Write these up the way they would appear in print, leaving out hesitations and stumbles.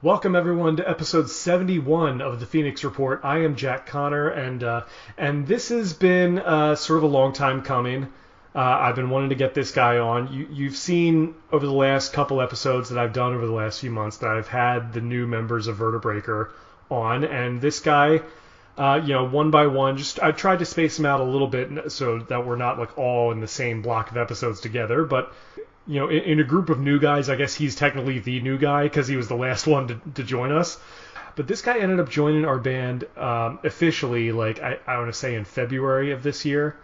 Welcome everyone to episode 71 of the Phoenix Report. I am Jack Connor, and this has been sort of a long time coming. I've been wanting to get this guy on. You've seen over the last couple episodes that I've done over the last few months that I've had the new members of Vertebreaker on, and this guy, one by one, just I tried to space them out a little bit so that we're not like all in the same block of episodes together, but in a group of new guys, I guess he's technically the new guy because he was the last one to join us. But this guy ended up joining our band officially, like I want to say in February of this year.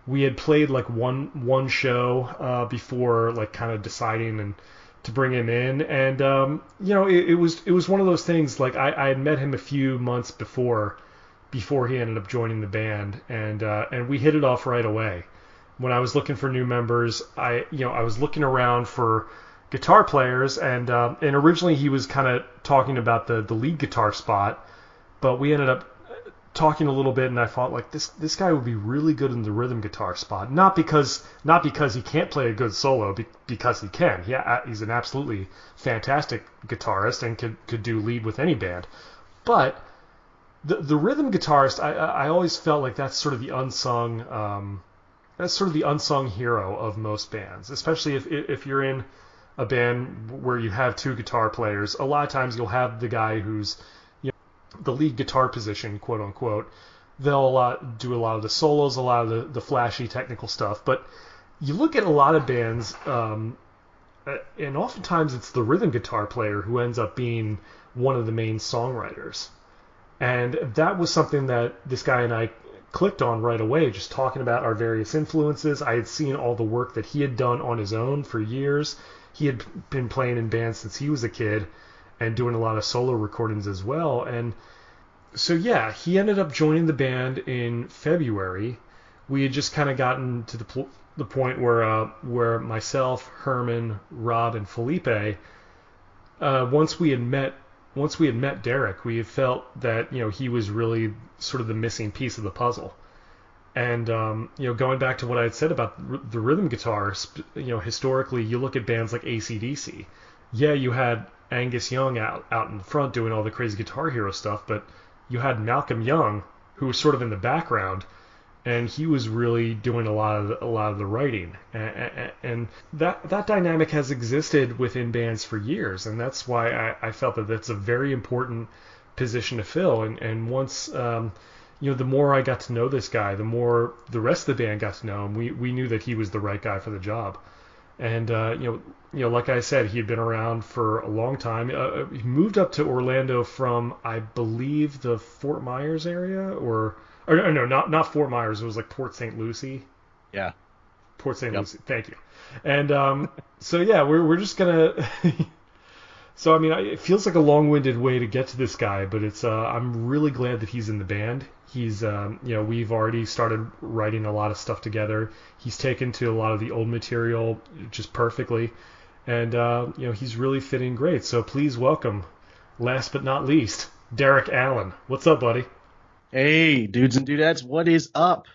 We had played like one show before, like kind of deciding and to bring him in, and it was one of those things. Like I had met him a few months before he ended up joining the band, and we hit it off right away. When I was looking for new members, I was looking around for guitar players, and originally he was kind of talking about the lead guitar spot, but we ended up talking a little bit, and I thought like this guy would be really good in the rhythm guitar spot, not because he can't play a good solo, because he can. Yeah, he's an absolutely fantastic guitarist and could do lead with any band, but the rhythm guitarist, I always felt like that's sort of the unsung. That's sort of the unsung hero of most bands, especially if you're in a band where you have two guitar players. A lot of times you'll have the guy who's the lead guitar position, quote unquote. They'll do a lot of the solos, a lot of the flashy technical stuff. But you look at a lot of bands, and oftentimes it's the rhythm guitar player who ends up being one of the main songwriters. And that was something that this guy and I clicked on right away, just talking about our various influences. I had seen all the work that he had done on his own for years. He had been playing in bands since he was a kid and doing a lot of solo recordings as well. And so, yeah, he ended up joining the band in February. We had just kind of gotten to the point where myself, Herman, Rob, and Felipe, once we had met Derek, we had felt that he was really sort of the missing piece of the puzzle. And going back to what I had said about the rhythm guitar, historically, you look at bands like AC/DC. Yeah, you had Angus Young out in the front doing all the crazy Guitar Hero stuff, but you had Malcolm Young, who was sort of in the background, and he was really doing a lot of the writing, and that dynamic has existed within bands for years, and that's why I felt that that's a very important position to fill. And once the more I got to know this guy, the more the rest of the band got to know him. We knew that he was the right guy for the job, and like I said, he had been around for a long time. He moved up to Orlando from, I believe, the Fort Myers area, or no, not Fort Myers. It was like Port St. Lucie. Yeah. Port St. Lucie. Thank you. And so yeah, we're just gonna. So I mean, it feels like a long-winded way to get to this guy, but it's I'm really glad that he's in the band. He's we've already started writing a lot of stuff together. He's taken to a lot of the old material just perfectly, and he's really fitting great. So please welcome, last but not least, Derek Allen. What's up, buddy? Hey, dudes and dudettes, what is up?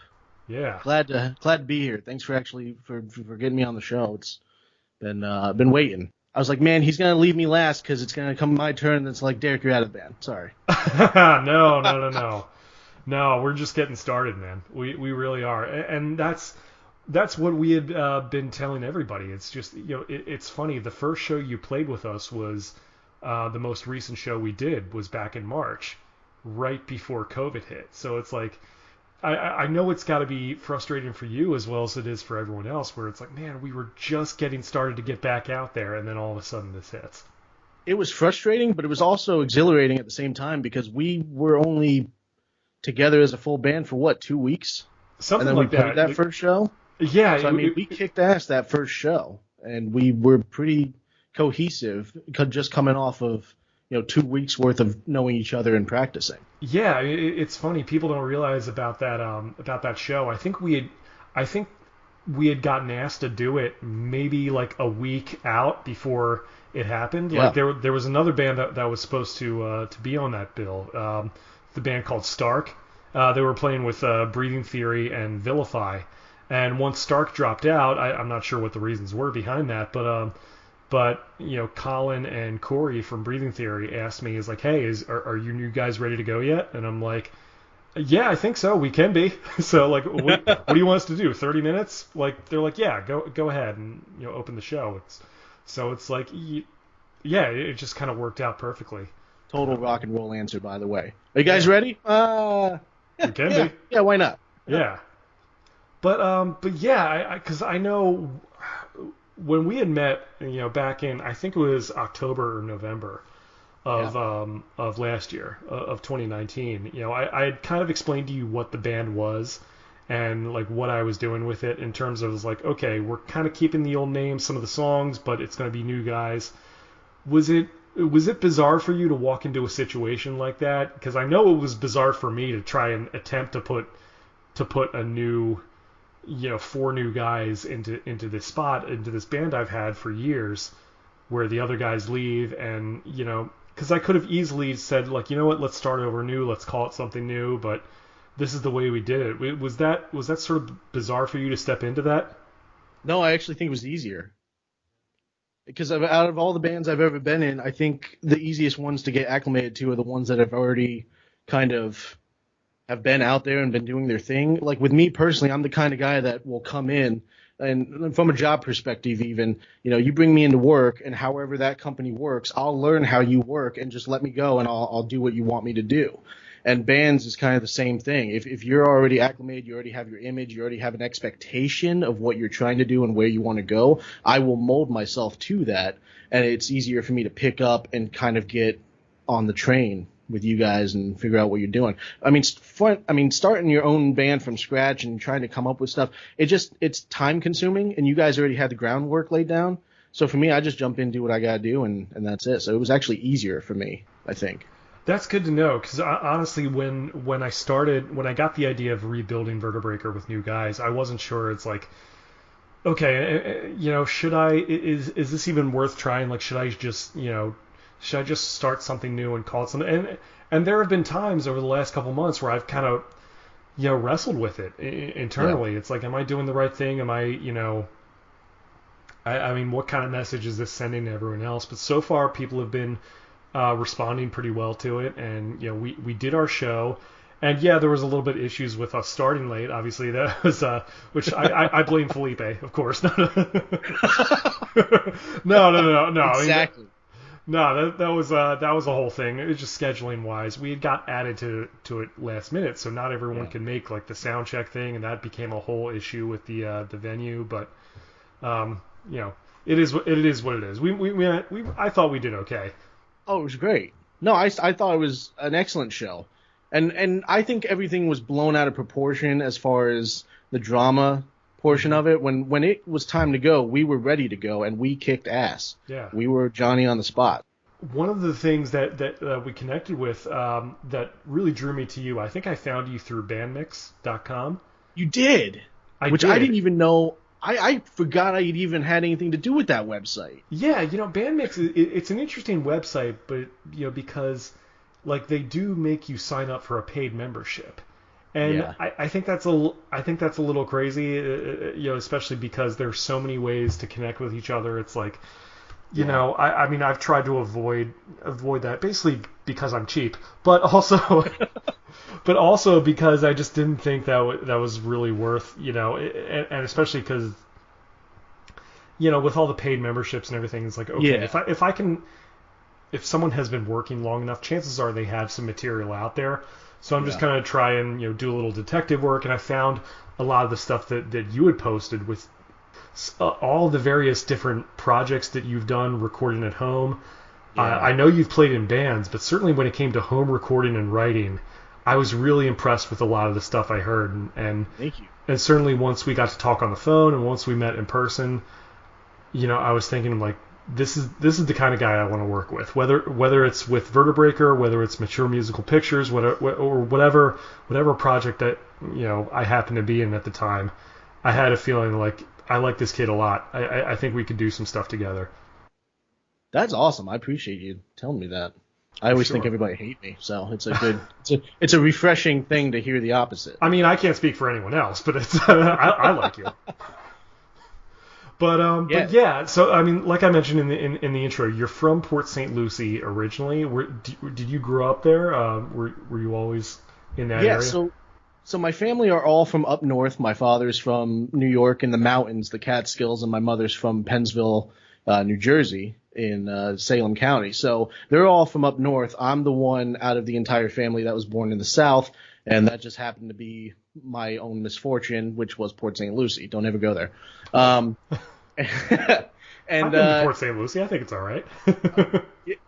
Yeah. Glad to be here. Thanks for getting me on the show. It's been waiting. I was like, man, he's gonna leave me last because it's gonna come my turn. And it's like, Derek, you're out of the band. Sorry. No. We're just getting started, man. We really are, and that's what we had been telling everybody. It's just it's funny. The first show you played with us was the most recent show we did was back in March, right before COVID hit. So it's like, I know it's got to be frustrating for you as well as it is for everyone else, where it's like, man, we were just getting started to get back out there, and then all of a sudden this hits. It was frustrating, but it was also exhilarating at the same time because we were only together as a full band for what, 2 weeks? Something and then like we played that first show. Yeah. So we kicked ass that first show, and we were pretty cohesive, just coming off of 2 weeks worth of knowing each other and practicing. Yeah, it's funny. People don't realize about that show. I think we had gotten asked to do it maybe like a week out before it happened. Yeah. Like there was another band that was supposed to be on that bill. The band called Stark. They were playing with Breathing Theory and Vilify. And once Stark dropped out, I'm not sure what the reasons were behind that, but But Colin and Corey from Breathing Theory asked me, is like, hey, are you new guys ready to go yet? And I'm like, yeah, I think so. We can be. So like, what do you want us to do? 30 minutes? Like, they're like, yeah, go ahead and open the show. It's like, yeah, it just kind of worked out perfectly. Total rock and roll answer, by the way. Are you guys ready? We can be. Yeah, why not? Yeah. But yeah, because I know when we had met, back in, I think it was October or November of last year, of 2019. I had kind of explained to you what the band was and like what I was doing with it in terms of like, okay, we're kind of keeping the old names, some of the songs, but it's going to be new guys. Was it bizarre for you to walk into a situation like that? Because I know it was bizarre for me to try and attempt to put a new, 4 new guys into this spot, into this band I've had for years, where the other guys leave, and because I could have easily said like, you know what, let's start over new, let's call it something new, but this is the way we did it. Was that sort of bizarre for you to step into that? No, I actually think it was easier. Because out of all the bands I've ever been in, I think the easiest ones to get acclimated to are the ones that have already kind of have been out there and been doing their thing. Like with me personally, I'm the kind of guy that will come in, and from a job perspective even, you bring me into work, and however that company works, I'll learn how you work and just let me go, and I'll do what you want me to do. And bands is kind of the same thing. If you're already acclimated, you already have your image, you already have an expectation of what you're trying to do and where you want to go, I will mold myself to that, and it's easier for me to pick up and kind of get on the train with you guys and figure out what you're doing. I mean, starting your own band from scratch and trying to come up with stuff, it's time consuming, and you guys already had the groundwork laid down. So for me, I just jump in, do what I got to do, and that's it. So it was actually easier for me, I think. That's good to know, because honestly, when I got the idea of rebuilding Vertebreaker with new guys, I wasn't sure. It's like, okay, should I? Is this even worth trying? Like, should I just start something new and call it something? And there have been times over the last couple months where I've kind of wrestled with it internally. Yeah. It's like, am I doing the right thing? Am I I mean, what kind of message is this sending to everyone else? But so far, people have been responding pretty well to it, and we did our show, and yeah, there was a little bit of issues with us starting late. Obviously, that was which I blame Felipe, of course. No. Exactly. That was a whole thing. It was just scheduling wise. We had got added to it last minute, so not everyone can make like the sound check thing, and that became a whole issue with the venue. But it is what it is. I thought we did okay. Oh, it was great. No, I thought it was an excellent show. And I think everything was blown out of proportion as far as the drama portion of it. When it was time to go, we were ready to go, and we kicked ass. Yeah. We were Johnny on the spot. One of the things that we connected with that really drew me to you, I think I found you through bandmix.com. You did? I didn't even know. I forgot I even had anything to do with that website. Yeah, Bandmix, it's an interesting website, but because like they do make you sign up for a paid membership, and yeah. I think that's a little crazy, especially because there's so many ways to connect with each other. It's like, I mean, I've tried to avoid that basically because I'm cheap, but also. But also because I just didn't think that was really worth, and especially because, with all the paid memberships and everything, it's like, okay, yeah. if someone has been working long enough, chances are they have some material out there. So I'm just kind of try and do a little detective work, and I found a lot of the stuff that you had posted with all the various different projects that you've done recording at home. Yeah. I know you've played in bands, but certainly when it came to home recording and writing, I was really impressed with a lot of the stuff I heard, and thank you. And certainly once we got to talk on the phone and once we met in person, I was thinking like, this is the kind of guy I want to work with. Whether it's with Vertebreaker, whether it's Mature Musical Pictures, whatever project that I happened to be in at the time, I had a feeling like I like this kid a lot. I think we could do some stuff together. That's awesome. I appreciate you telling me that. I always think everybody hate me, so it's a good, it's a refreshing thing to hear the opposite. I mean, I can't speak for anyone else, but it's I like you. But yeah. So I mean, like I mentioned in the intro, you're from Port St. Lucie originally. Did you grow up there? Were you always in that Yeah, area? so my family are all from up north. My father's from New York in the mountains, the Catskills, and my mother's from Pennsville, New Jersey, in Salem County. So they're all from up north. I'm the one out of the entire family that was born in the South, and that just happened to be my own misfortune, which was Port St. Lucie. Don't ever go there. And I've been to Port St. Lucie. I think it's all right.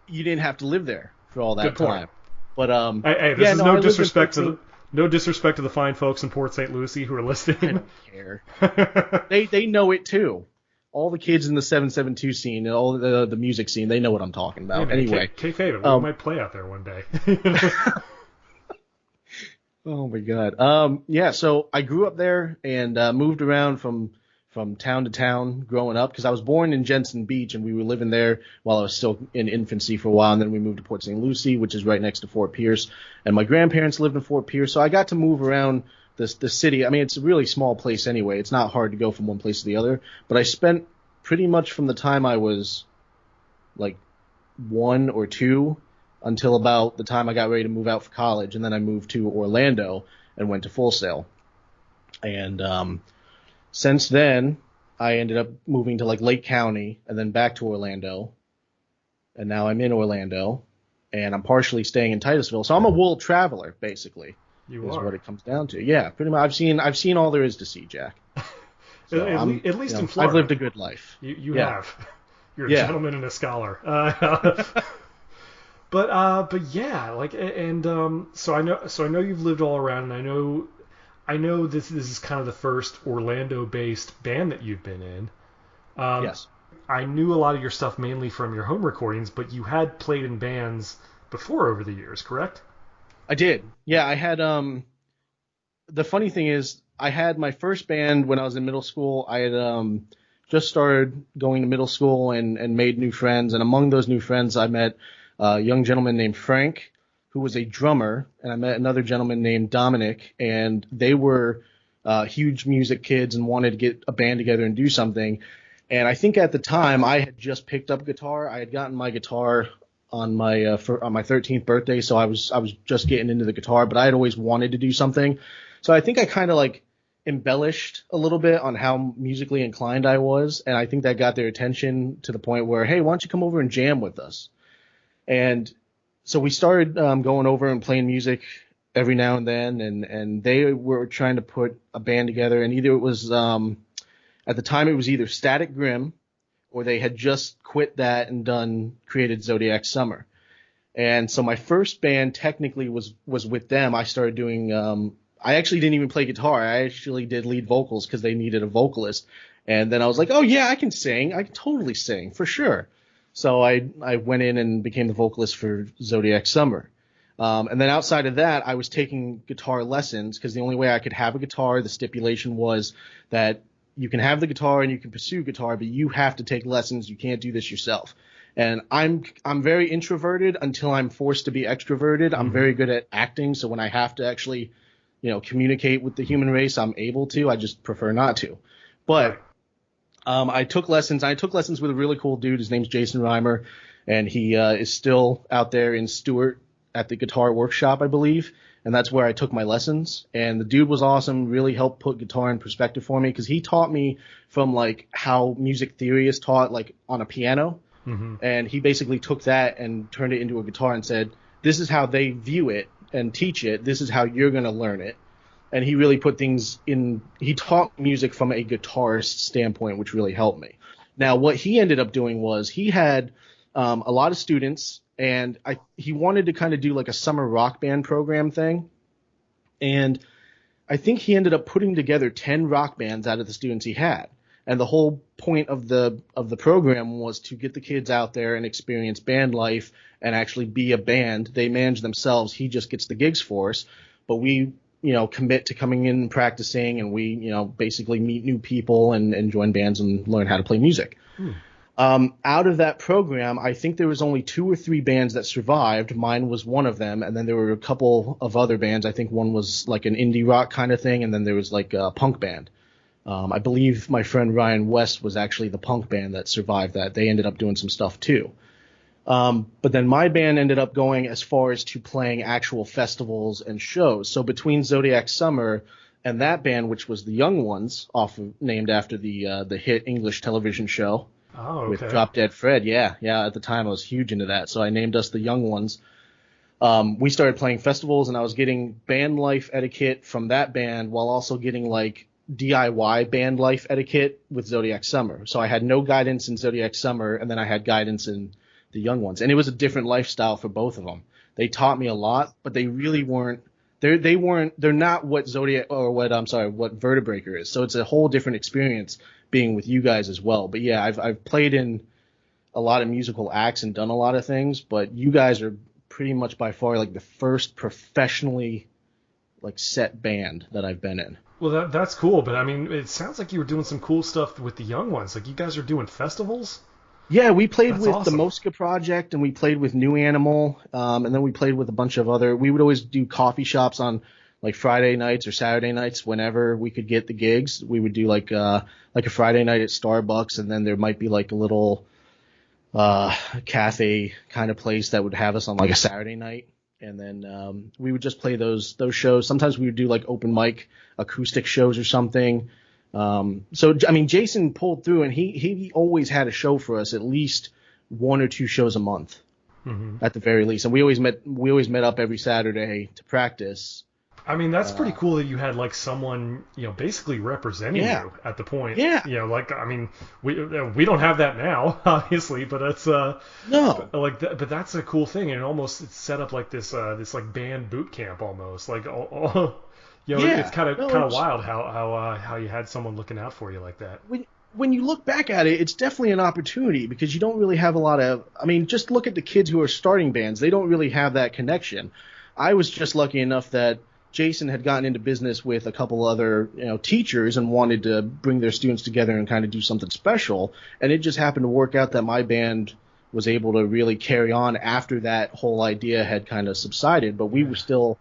you didn't have to live there for all that Good point. time. But Hey, this is no disrespect to the fine folks in Port St. Lucie who are I listening. don't care. They know it too. All the kids in the 772 scene and all the music scene, they know what I'm talking about. Yeah, man, Anyway, K-Fave, we might play out there one day. oh my God. Yeah. So I grew up there and moved around from town to town growing up because I was born in Jensen Beach and we were living there while I was still in infancy for a while, and then we moved to Port St. Lucie, which is right next to Fort Pierce, and my grandparents lived in Fort Pierce, so I got to move around the city. I mean, it's a really small place anyway. It's not hard to go from one place to the other, but I spent pretty much from the time I was like 1 or 2 until about the time I got ready to move out for college, and then I moved to Orlando and went to Full Sail. And since then, I ended up moving to like Lake County and then back to Orlando. And now I'm in Orlando, and I'm partially staying in Titusville. So I'm a world traveler, basically. Is what it comes down to. Yeah, pretty much. I've seen all there is to see, Jack. So at least in Florida. I've lived a good life. You have. You're a gentleman and a scholar. But yeah, like, and so I know you've lived all around, and I know this is kind of the first Orlando-based band that you've been in. Yes. I knew a lot of your stuff mainly from your home recordings, but you had played in bands before over the years, correct? I did. Yeah, I had the funny thing is I had my first band when I was in middle school. I had just started going to middle school and made new friends, and among those new friends I met a young gentleman named Frank, who was a drummer, and I met another gentleman named Dominic, and they were huge music kids and wanted to get a band together and do something. And I think at the time I had just picked up guitar. I had gotten my guitar on my 13th birthday, so I was just getting into the guitar, but I had always wanted to do something. So I think I kind of like embellished a little bit on how musically inclined I was, and I think that got their attention to the point where, hey, why don't you come over and jam with us? And so we started going over and playing music every now and then, and they were trying to put a band together, and either it was at the time it was either Static Grim, or they had just quit that and created Zodiac Summer. And so my first band technically was with them. I started doing I actually didn't even play guitar. I actually did lead vocals because they needed a vocalist. And then I was like, oh yeah, I can sing. I can totally sing for sure. So I went in and became the vocalist for Zodiac Summer. And then outside of that, I was taking guitar lessons because the only way I could have a guitar, the stipulation was that you can have the guitar and you can pursue guitar, but you have to take lessons. You can't do this yourself. And I'm very introverted until I'm forced to be extroverted. I'm very good at acting, so when I have to actually, communicate with the human race, I'm able to. I just prefer not to. But I took lessons. I took lessons with a really cool dude. His name's Jason Reimer, and he is still out there in Stewart at the Guitar Workshop, I believe. And that's where I took my lessons. And the dude was awesome, really helped put guitar in perspective for me because he taught me from like how music theory is taught like on a piano. Mm-hmm. And he basically took that and turned it into a guitar and said, this is how they view it and teach it. This is how you're going to learn it. And he really put things in – he taught music from a guitarist standpoint, which really helped me. Now, what he ended up doing was he had a lot of students – and he wanted to kind of do like a summer rock band program thing. And I think he ended up putting together 10 rock bands out of the students he had. And the whole point of the program was to get the kids out there and experience band life and actually be a band. They manage themselves. He just gets the gigs for us. But we, commit to coming in and practicing, and we, basically meet new people and join bands and learn how to play music. Out of that program, I think there was only 2 or 3 bands that survived. Mine was one of them, and then there were a couple of other bands. I think one was like an indie rock kind of thing, and then there was like a punk band. I believe my friend Ryan West was actually the punk band that survived that. They ended up doing some stuff too. But then my band ended up going as far as to playing actual festivals and shows. So between Zodiac Summer and that band, which was the Young Ones, named after the hit English television show with Drop Dead Fred. Yeah. At the time I was huge into that, so I named us the Young Ones. We started playing festivals, and I was getting band life etiquette from that band while also getting like DIY band life etiquette with Zodiac Summer. So I had no guidance in Zodiac Summer, and then I had guidance in the Young Ones, and it was a different lifestyle for both of them. They taught me a lot, but they really weren't. They're not what Zodiac or what Vertebreaker is. So it's a whole different experience being with you guys as well. But yeah, I've played in a lot of musical acts and done a lot of things, but you guys are pretty much by far like the first professionally like set band that I've been in. Well, that's cool, but I mean, it sounds like you were doing some cool stuff with the Young Ones. Like you guys are doing festivals. Yeah, we played with awesome. the Mosca Project, and we played with New Animal, and then we played with a bunch of other. We would always do coffee shops on like Friday nights or Saturday nights whenever we could get the gigs. We would do like a Friday night at Starbucks, and then there might be like a little cafe kind of place that would have us on like a Saturday night, and then we would just play those shows. Sometimes we would do like open mic acoustic shows or something. So I mean, Jason pulled through, and he always had a show for us, at least 1 or 2 shows a month, at the very least. And we always met up every Saturday to practice. I mean, that's pretty cool that you had like someone, basically representing you at the point. Yeah. Like I mean, we don't have that now, obviously, but that's No. But that's a cool thing, and it's set up like this like band boot camp almost, like it's kind of wild how you had someone looking out for you like that. When you look back at it, it's definitely an opportunity because you don't really have a lot of. I mean, just look at the kids who are starting bands; they don't really have that connection. I was just lucky enough that Jason had gotten into business with a couple other teachers and wanted to bring their students together and kind of do something special, and it just happened to work out that my band was able to really carry on after that whole idea had kind of subsided, but we were still.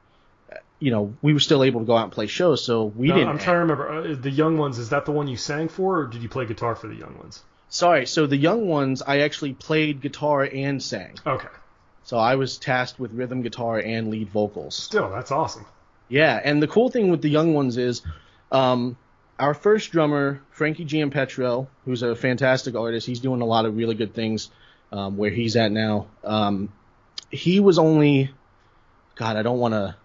We were still able to go out and play shows, so we didn't. I'm trying to remember. The Young Ones, is that the one you sang for, or did you play guitar for the Young Ones? Sorry, so the Young Ones, I actually played guitar and sang. Okay. So I was tasked with rhythm guitar and lead vocals. Still, that's awesome. Yeah, and the cool thing with the Young Ones is our first drummer, Frankie Giampetro, who's a fantastic artist, he's doing a lot of really good things where he's at now. He was only, God, I don't want to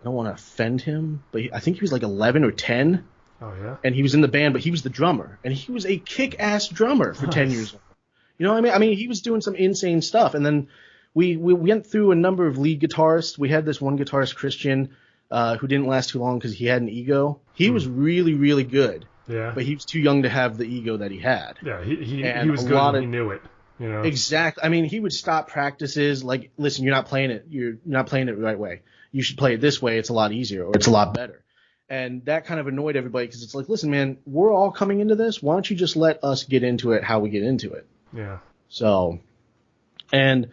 offend him, but I think he was like 11 or 10. Oh, yeah? And he was in the band, but he was the drummer. And he was a kick-ass drummer for 10 years old. You know what I mean? I mean, he was doing some insane stuff. And then we went through a number of lead guitarists. We had this one guitarist, Christian, who didn't last too long because he had an ego. He was really, really good. Yeah. But he was too young to have the ego that he had. Yeah, he was good and he knew it. Exactly. I mean, he would stop practices like, listen, you're not playing it. You're not playing it the right way. You should play it this way. It's a lot easier, or it's a lot better. And that kind of annoyed everybody because it's like, listen, man, we're all coming into this. Why don't you just let us get into it how we get into it? Yeah. So, and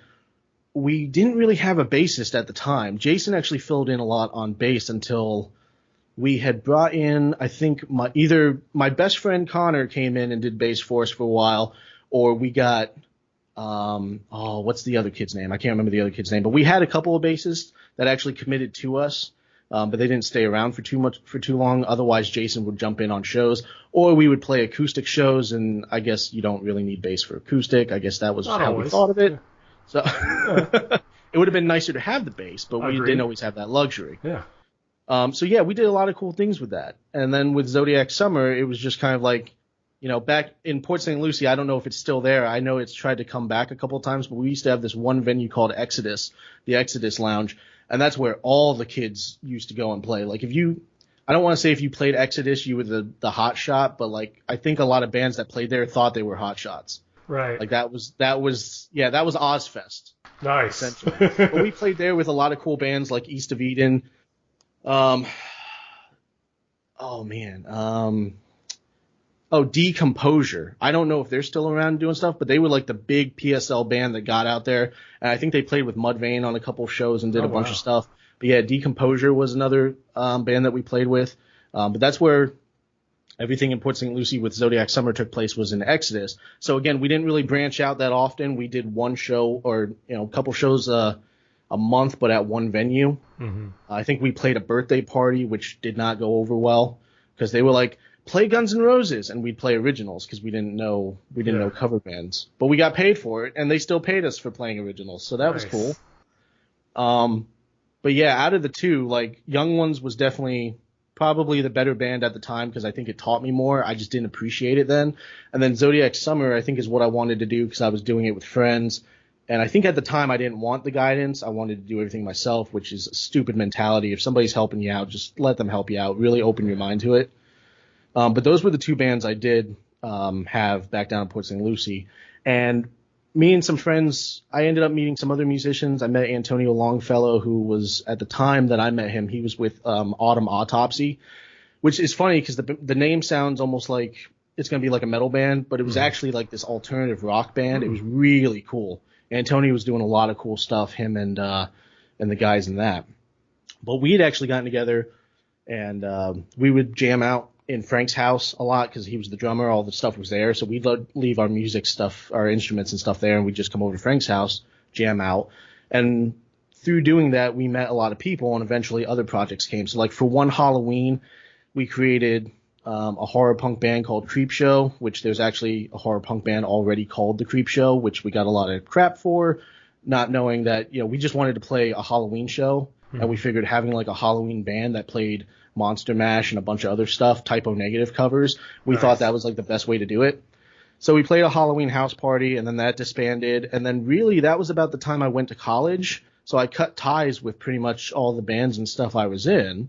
we didn't really have a bassist at the time. Jason actually filled in a lot on bass until we had brought in, I think, my best friend Connor came in and did bass for us for a while, or we got what's the other kid's name? I can't remember the other kid's name, but we had a couple of bassists that actually committed to us, but they didn't stay around for too long. Otherwise, Jason would jump in on shows, or we would play acoustic shows, and I guess you don't really need bass for acoustic. I guess that was Not how always. we thought of it. Yeah. So it would have been nicer to have the bass, but we didn't always have that luxury. Yeah. So yeah, we did a lot of cool things with that. And then with Zodiac Summer, it was just kind of like, back in Port St. Lucie, I don't know if it's still there. I know it's tried to come back a couple of times, but we used to have this one venue called Exodus, the Exodus Lounge. And that's where all the kids used to go and play. Like I don't want to say if you played Exodus, you were the hot shot, but like I think a lot of bands that played there thought they were hot shots. Right. Like that was Ozfest. Nice. Essentially. But we played there with a lot of cool bands like East of Eden. Decomposure. I don't know if they're still around doing stuff, but they were like the big PSL band that got out there. And I think they played with Mudvayne on a couple of shows and did a bunch of stuff. But yeah, Decomposure was another band that we played with. But that's where everything in Port St. Lucie with Zodiac Summer took place was in Exodus. So again, we didn't really branch out that often. We did one show or a couple shows a month, but at one venue. Mm-hmm. I think we played a birthday party, which did not go over well because they were like, play Guns N' Roses, and we'd play originals because we didn't know cover bands. But we got paid for it, and they still paid us for playing originals, so that was cool. But yeah, out of the two, like Young Ones was definitely probably the better band at the time because I think it taught me more. I just didn't appreciate it then. And then Zodiac Summer, I think, is what I wanted to do because I was doing it with friends. And I think at the time I didn't want the guidance. I wanted to do everything myself, which is a stupid mentality. If somebody's helping you out, just let them help you out. Really open your mind to it. But those were the two bands I did have back down in Port St. Lucie. And me and some friends, I ended up meeting some other musicians. I met Antonio Longfellow, who was, at the time that I met him, he was with Autumn Autopsy, which is funny because the name sounds almost like it's going to be like a metal band, but it was actually like this alternative rock band. It was really cool. Antonio was doing a lot of cool stuff, him and the guys in that. But we had actually gotten together, and we would jam out in Frank's house a lot because he was the drummer. All the stuff was there. So we'd leave our music stuff, our instruments and stuff there, and we'd just come over to Frank's house, jam out. And through doing that, we met a lot of people, and eventually other projects came. So like for one Halloween, we created a horror punk band called Creepshow, which there's actually a horror punk band already called the Creepshow, which we got a lot of crap for, not knowing that, we just wanted to play a Halloween show. And we figured having like a Halloween band that played Monster Mash and a bunch of other stuff, Typo Negative covers, we thought that was like the best way to do it. So we played a Halloween house party, and then that disbanded. And then really that was about the time I went to college. So I cut ties with pretty much all the bands and stuff I was in.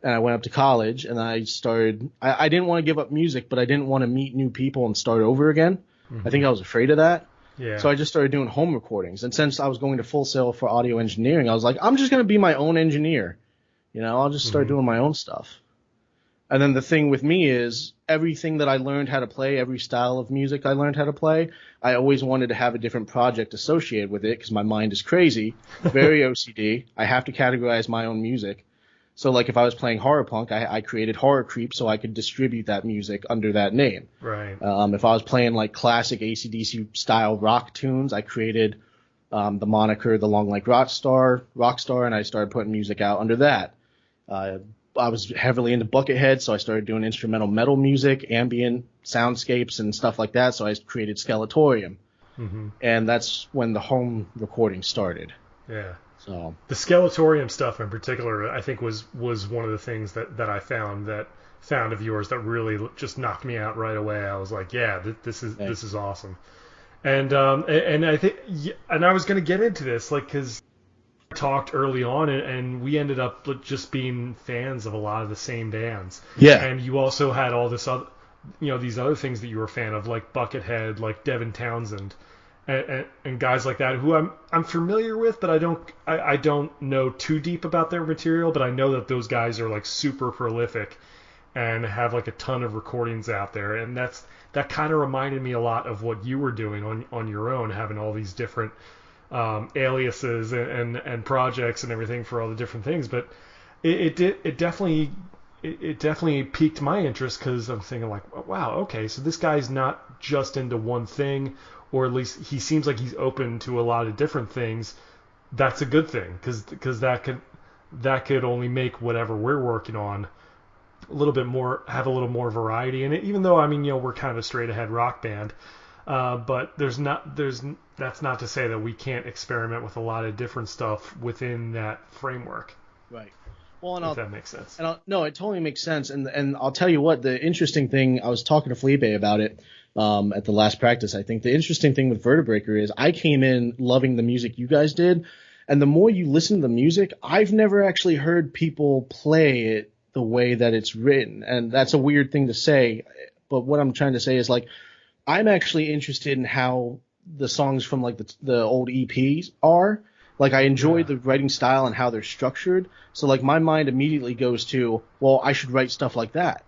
And I went up to college, and I started – I didn't want to give up music, but I didn't want to meet new people and start over again. I think I was afraid of that. Yeah. So I just started doing home recordings. And since I was going to Full Sail for audio engineering, I was like, I'm just going to be my own engineer. I'll just start doing my own stuff. And then the thing with me is everything that I learned how to play, every style of music I learned how to play, I always wanted to have a different project associated with it because my mind is crazy, very OCD. I have to categorize my own music. So like if I was playing horror punk, I created Horror Creep so I could distribute that music under that name. Right. If I was playing like classic AC/DC style rock tunes, I created the moniker the Longlake Rockstar, and I started putting music out under that. I was heavily into Buckethead, so I started doing instrumental metal music, ambient soundscapes and stuff like that. So I created Skeletorium. And that's when the home recording started. Yeah. So the Skeletorium stuff in particular, I think was one of the things that I found of yours that really just knocked me out right away. I was like, yeah, this is awesome. And I think, and I was going to get into this, like, because we talked early on, and we ended up just being fans of a lot of the same bands. Yeah. And you also had all this other, these other things that you were a fan of, like Buckethead, like Devin Townsend. And guys like that who I'm familiar with, but I don't know too deep about their material, but I know that those guys are like super prolific and have like a ton of recordings out there, and that kind of reminded me a lot of what you were doing on your own, having all these different aliases and projects and everything for all the different things. But it definitely piqued my interest because I'm thinking like, wow, okay, so this guy's not just into one thing, or at least he seems like he's open to a lot of different things. That's a good thing because that could only make whatever we're working on a little bit more, have a little more variety in it. Even though we're kind of a straight ahead rock band, but that's not to say that we can't experiment with a lot of different stuff within that framework. Right. Well, if that makes sense. No, it totally makes sense. And I'll tell you what, the interesting thing, I was talking to Felipe about it at the last practice. I think the interesting thing with Vertebreaker is I came in loving the music you guys did. And the more you listen to the music, I've never actually heard people play it the way that it's written. And that's a weird thing to say. But what I'm trying to say is, like, I'm actually interested in how the songs from like the old EPs are. Like, I enjoy the writing style and how they're structured. So, like, my mind immediately goes to, well, I should write stuff like that.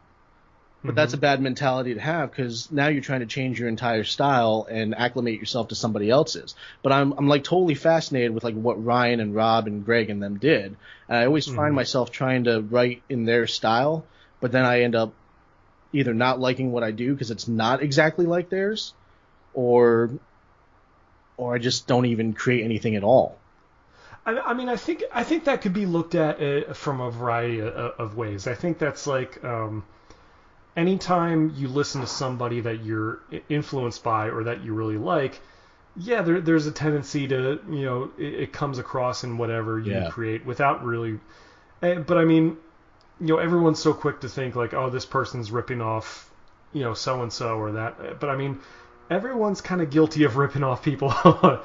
But that's a bad mentality to have because now you're trying to change your entire style and acclimate yourself to somebody else's. But I'm like totally fascinated with like what Ryan and Rob and Greg and them did. And I always find myself trying to write in their style, but then I end up either not liking what I do because it's not exactly like theirs, or I just don't even create anything at all. I mean, I think that could be looked at from a variety of ways. I think that's like anytime you listen to somebody that you're influenced by or that you really like, yeah, there's a tendency to, it comes across in whatever you create without really. But I mean, everyone's so quick to think like, oh, this person's ripping off, so and so or that. But I mean, everyone's kind of guilty of ripping off people, to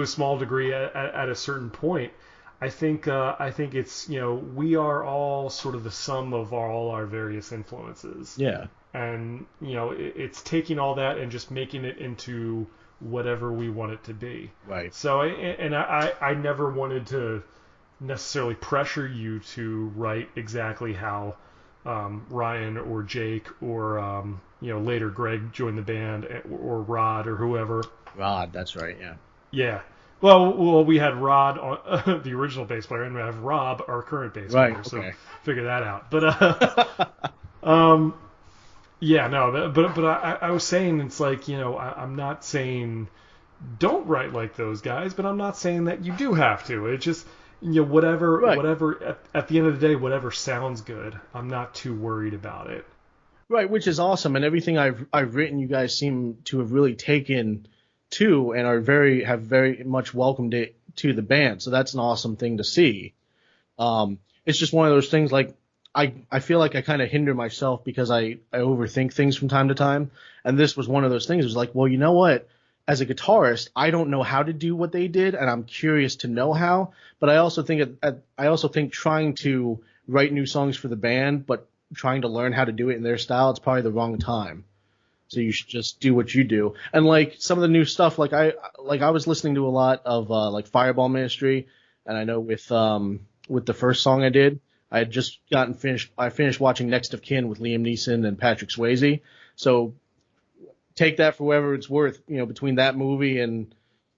a small degree at a certain point. I think it's, we are all sort of the sum of all our various influences. Yeah. And it's taking all that and just making it into whatever we want it to be. Right. So I never wanted to necessarily pressure you to write exactly how Ryan or Jake or later Greg joined the band, or Rod or whoever. Rod, that's right. Yeah. Yeah. Well, we had Rod, on, the original bass player, and we have Rob, our current bass player. Okay. So figure that out. But yeah, no. But I was saying, it's like, I'm not saying don't write like those guys, but I'm not saying that you do have to. It just, whatever at the end of the day, whatever sounds good, I'm not too worried about it. Right, which is awesome, and everything I've written, you guys seem to have really taken to, and have very much welcomed it to the band. So that's an awesome thing to see. It's just one of those things, like I feel like I kind of hinder myself because I overthink things from time to time, and this was one of those things. It was like, well, you know what? As a guitarist, I don't know how to do what they did, and I'm curious to know how. But I also think trying to write new songs for the band, but trying to learn how to do it in their style, it's probably the wrong time. So you should just do what you do. And like some of the new stuff, like I was listening to a lot of like Fireball Ministry, and I know with the first song I did, I had just finished watching Next of Kin with Liam Neeson and Patrick Swayze. So take that for whatever it's worth. Between that movie and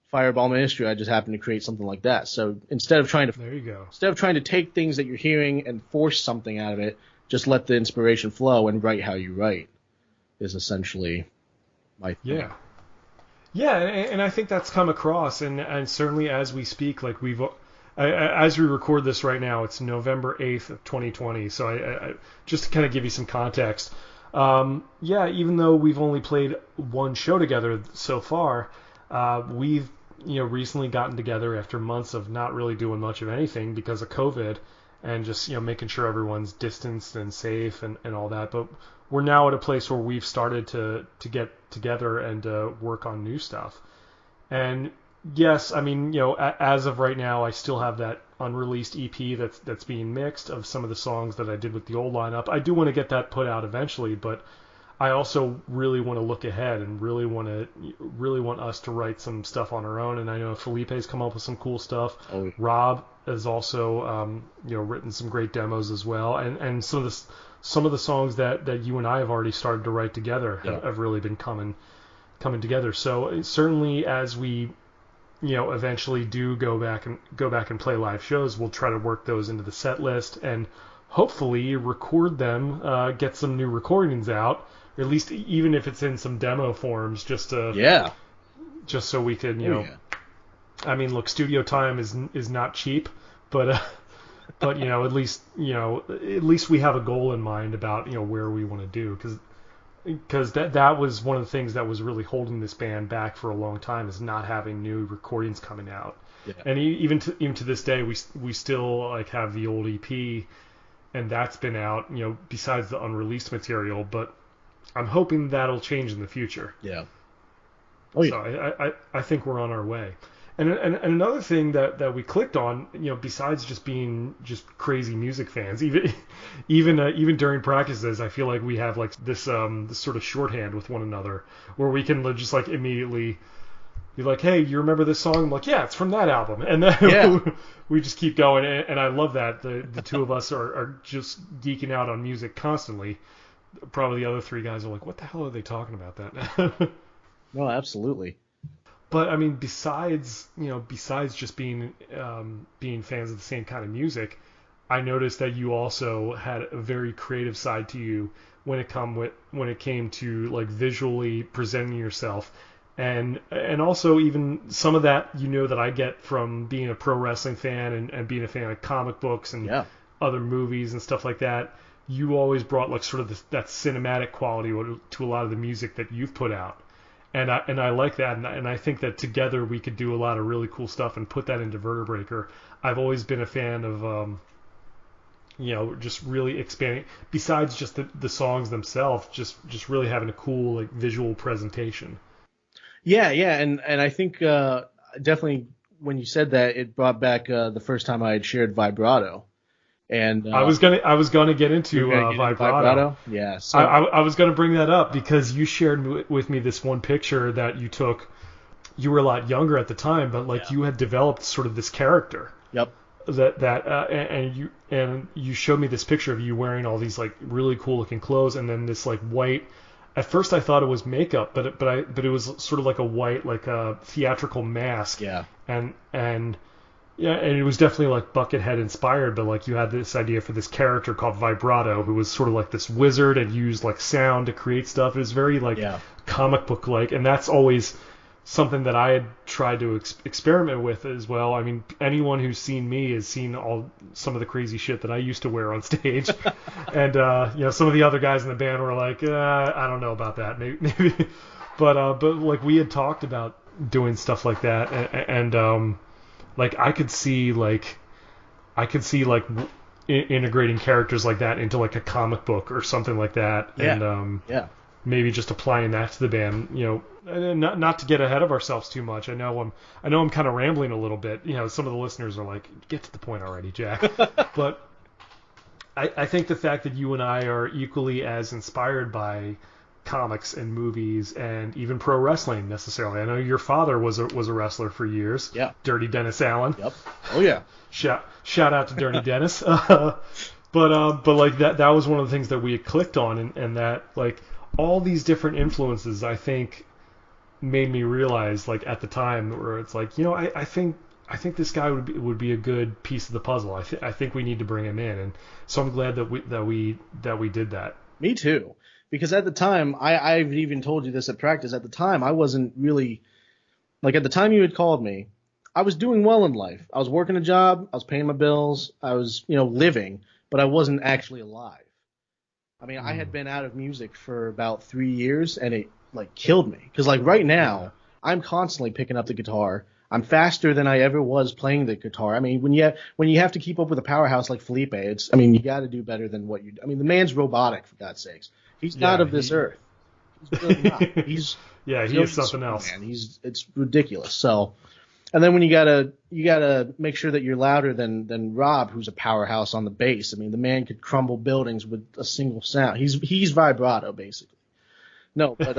Fireball Ministry, I just happened to create something like that. So instead of trying to take things that you're hearing and force something out of it, just let the inspiration flow and write how you write, is essentially my thing. Yeah, and I think that's come across, and certainly as we speak, like as we record this right now, it's November 8th of 2020. So I just to kind of give you some context, even though we've only played one show together so far, we've recently gotten together after months of not really doing much of anything because of COVID, and just making sure everyone's distanced and safe and all that. But we're now at a place where we've started to get together and work on new stuff. And yes, I mean, as of right now, I still have that unreleased EP that's being mixed of some of the songs that I did with the old lineup. I do want to get that put out eventually, but I also really want to look ahead and really want us to write some stuff on our own. And I know Felipe's come up with some cool stuff. Oh. Rob has also written some great demos as well. And some of the songs that you and I have already started to write together have really been coming together. So certainly as we eventually do go back and play live shows, we'll try to work those into the set list and hopefully record them, get some new recordings out, or at least even if it's in some demo forms, just so we can I mean, look, studio time is not cheap, but at least we have a goal in mind about where we want to do, because that was one of the things that was really holding this band back for a long time, is not having new recordings coming out. Yeah. And even to this day, we still like have the old EP, and that's been out, besides the unreleased material, but I'm hoping that'll change in the future. Yeah. Oh yeah. So I think we're on our way. And another thing that we clicked on, besides just being just crazy music fans, even during practices, I feel like we have like this sort of shorthand with one another where we can just like immediately be like, hey, you remember this song? I'm like, yeah, it's from that album, and then we just keep going, and I love that the two of us are just geeking out on music constantly. Probably the other three guys are like, what the hell are they talking about that? No, absolutely. But I mean, besides just being fans of the same kind of music, I noticed that you also had a very creative side to you when it came to like visually presenting yourself, and also even some of that that I get from being a pro wrestling fan and being a fan of comic books and Yeah. other movies and stuff like that. You always brought like sort of that cinematic quality to a lot of the music that you've put out. And I like that, and I think that together we could do a lot of really cool stuff and put that into Vertebreaker. I've always been a fan of just really expanding besides just the songs themselves, just really having a cool like visual presentation. Yeah, yeah, and I think definitely when you said that, it brought back the first time I had shared vibrato, and I was gonna get into vibrato. Yeah, so I was gonna bring that up because you shared with me this one picture that you took. You were a lot younger at the time, but like you had developed sort of this character. Yep. And you showed me this picture of you wearing all these like really cool looking clothes, and then this like white. At first, I thought it was makeup, but it was sort of like a white like a theatrical mask. Yeah. And it was definitely like Buckethead inspired, but like you had this idea for this character called Vibrato, who was sort of like this wizard and used like sound to create stuff. It was very like comic book like, and that's always something that I had tried to experiment with as well. I mean, anyone who's seen me has seen some of the crazy shit that I used to wear on stage, and some of the other guys in the band were like, I don't know about that, maybe. But like we had talked about doing stuff like that, and like I could see integrating characters like that into like a comic book or something like that, and maybe just applying that to the band. Not to get ahead of ourselves too much. I know I'm kind of rambling a little bit. Some of the listeners are like, get to the point already, Jack. But I think the fact that you and I are equally as inspired by comics and movies and even pro wrestling necessarily. I know your father was a wrestler for years. Yeah. Dirty Dennis Allen. Yep. Oh yeah. Shout out to Dirty Dennis. But like that was one of the things that we had clicked on, and that like all these different influences I think made me realize like at the time where it's like I think this guy would be a good piece of the puzzle. I think we need to bring him in, and so I'm glad that we did that. Me too, because at the time I've even told you this at practice. At the time I wasn't really like, at the time you had called me, I was doing well in life. I was working a job, I was paying my bills, I was living, but I wasn't actually alive. I mean, I had been out of music for about 3 years, and it like killed me. Because like right now, I'm constantly picking up the guitar. I'm faster than I ever was playing the guitar. I mean, when you have to keep up with a powerhouse like Felipe, you got to do better than what you do. I mean, the man's robotic, for God's sakes. He's not of this earth. He's really not. He's he is something else. Man. It's ridiculous. So, and then when you gotta make sure that you're louder than Rob, who's a powerhouse on the bass. I mean, the man could crumble buildings with a single sound. He's vibrato basically. No, but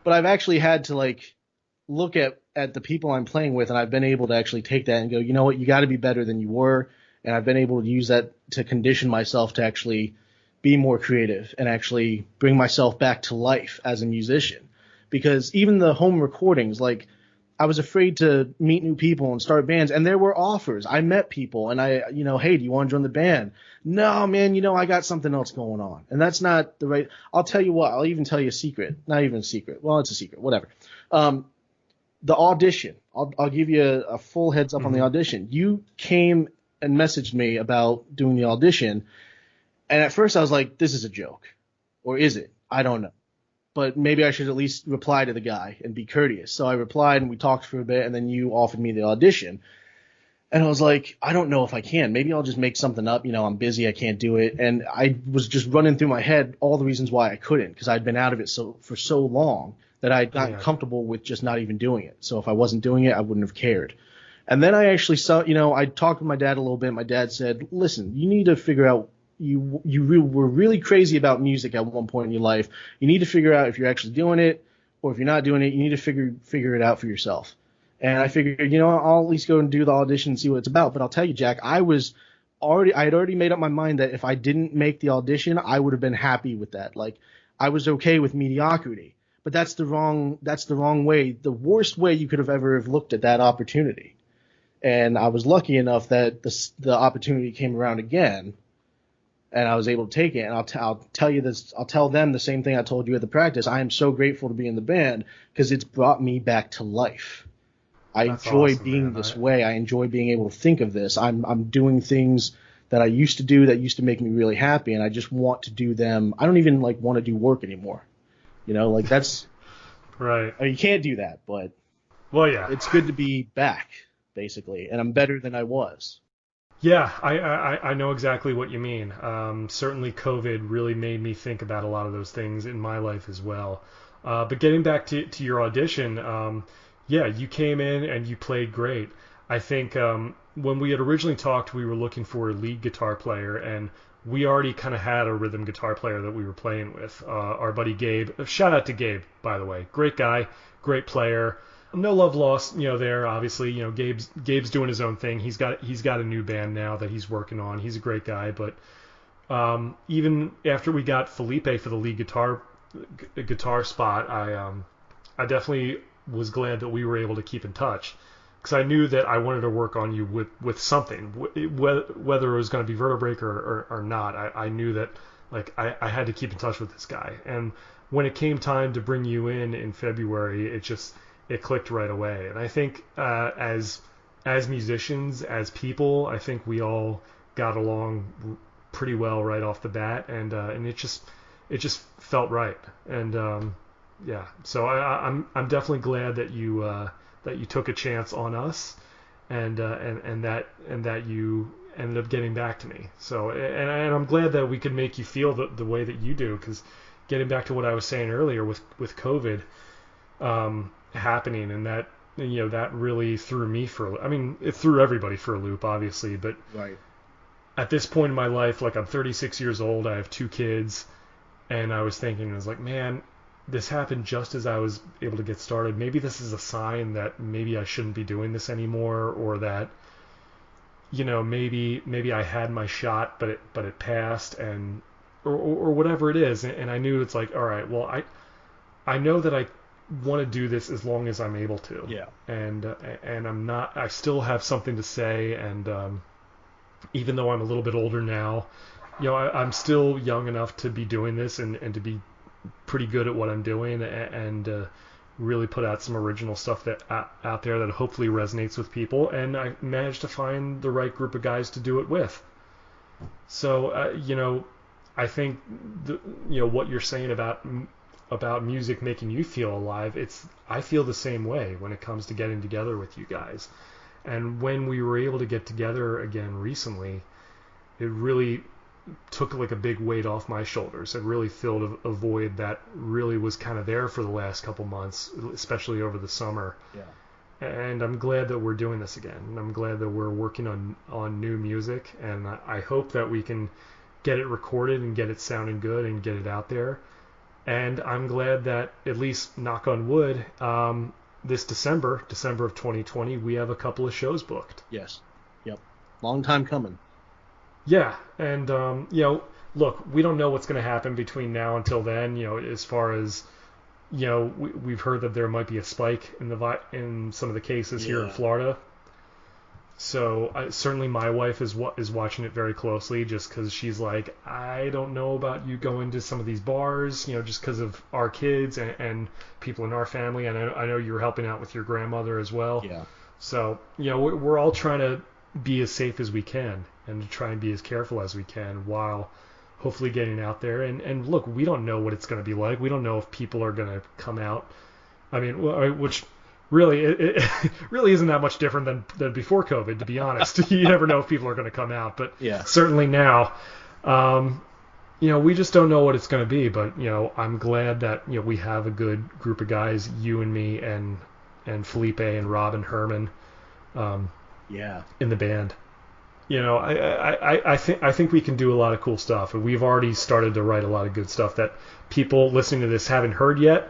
but I've actually had to like look at the people I'm playing with, and I've been able to actually take that and go, you know what, you got to be better than you were, and I've been able to use that to condition myself to actually be more creative and actually bring myself back to life as a musician. Because even the home recordings, like I was afraid to meet new people and start bands, and there were offers. I met people, and hey, do you want to join the band? No, man, I got something else going on. And that's not the right. I'll tell you what, I'll even tell you a secret. Not even a secret. Well, it's a secret, whatever. The audition, I'll give you a full heads up on the audition. You came and messaged me about doing the audition, and at first I was like, this is a joke. Or is it? I don't know. But maybe I should at least reply to the guy and be courteous. So I replied, and we talked for a bit, and then you offered me the audition. And I was like, I don't know if I can. Maybe I'll just make something up. I'm busy. I can't do it. And I was just running through my head all the reasons why I couldn't, because I'd been out of it for so long that I'd gotten comfortable with just not even doing it. So if I wasn't doing it, I wouldn't have cared. And then I actually saw, I talked with my dad a little bit. My dad said, listen, you need to figure out, you were really crazy about music at one point in your life. You need to figure out if you're actually doing it, or if you're not doing it, you need to figure it out for yourself. And I figured, I'll at least go and do the audition and see what it's about. But I'll tell you, Jack, I had already made up my mind that if I didn't make the audition, I would have been happy with that. Like, I was okay with mediocrity. But that's the wrong way, the worst way you could have ever have looked at that opportunity. And I was lucky enough that the opportunity came around again, and I was able to take it. And I'll tell you this. I'll tell them the same thing I told you at the practice. I am so grateful to be in the band because it's brought me back to life. I That's enjoy awesome, being man. this way. I enjoy being able to think of this. I'm doing things that I used to do that used to make me really happy, and I just want to do them. I don't even like want to do work anymore. Like that's Right. I mean, you can't do that, but Well, yeah. it's good to be back, basically, and I'm better than I was. Yeah, I know exactly what you mean. Certainly, COVID really made me think about a lot of those things in my life as well. But getting back to your audition, yeah, you came in and you played great. I think when we had originally talked, we were looking for a lead guitar player, and we already kind of had a rhythm guitar player that we were playing with. Our buddy Gabe. Shout out to Gabe, by the way. Great guy, great player. No love lost, there. Obviously, Gabe's doing his own thing. He's got a new band now that he's working on. He's a great guy, but even after we got Felipe for the lead guitar spot, I definitely was glad that we were able to keep in touch, because I knew that I wanted to work on you with something, whether it was going to be Vertebreaker or not. I knew that I had to keep in touch with this guy, and when it came time to bring you in February, it clicked right away. And I think as musicians, as people, I think we all got along pretty well right off the bat, and it just felt right. And yeah, so I'm definitely glad that you took a chance on us, and that you ended up getting back to me. So and I'm glad that we could make you feel the way that you do, because getting back to what I was saying earlier with COVID happening, and that that really threw me it threw everybody for a loop, obviously, but Right. at this point in my life, I'm 36 years old, I have 2 kids, and I was thinking, I was like, man, this happened just as I was able to get started. Maybe this is a sign that maybe I shouldn't be doing this anymore, or that maybe I had my shot, but it passed, and or whatever it is. And I knew it's like, all right, well, I know that I want to do this as long as I'm able to. Yeah. And I still have something to say, and even though I'm a little bit older now, I'm still young enough to be doing this and to be pretty good at what I'm doing, and really put out some original stuff that out there that hopefully resonates with people. And I managed to find the right group of guys to do it with. So I think what you're saying about music making you feel alive, I feel the same way when it comes to getting together with you guys. And when we were able to get together again recently, it really took a big weight off my shoulders. It really filled a void that really was kind of there for the last couple months, especially over the summer. Yeah. And I'm glad that we're doing this again. And I'm glad that we're working on new music, and I hope that we can get it recorded and get it sounding good and get it out there. And I'm glad that, at least knock on wood, this December of 2020, we have a couple of shows booked. Yes. Yep. Long time coming. Yeah, and look, we don't know what's going to happen between now until then. As far as we've heard that there might be a spike in some of the cases here in Florida. So certainly my wife is watching it very closely, just because she's like, I don't know about you going to some of these bars, just because of our kids and people in our family. And I know you're helping out with your grandmother as well. Yeah. So we're all trying to be as safe as we can and to try and be as careful as we can while hopefully getting out there. And look, we don't know what it's going to be like. We don't know if people are going to come out. I mean, which really, it really isn't that much different than before COVID, to be honest. You never know if people are going to come out, but yeah. Certainly now, we just don't know what it's going to be. But I'm glad that we have a good group of guys, you and me and Felipe and Rob and Herman, in the band. I think we can do a lot of cool stuff, and we've already started to write a lot of good stuff that people listening to this haven't heard yet.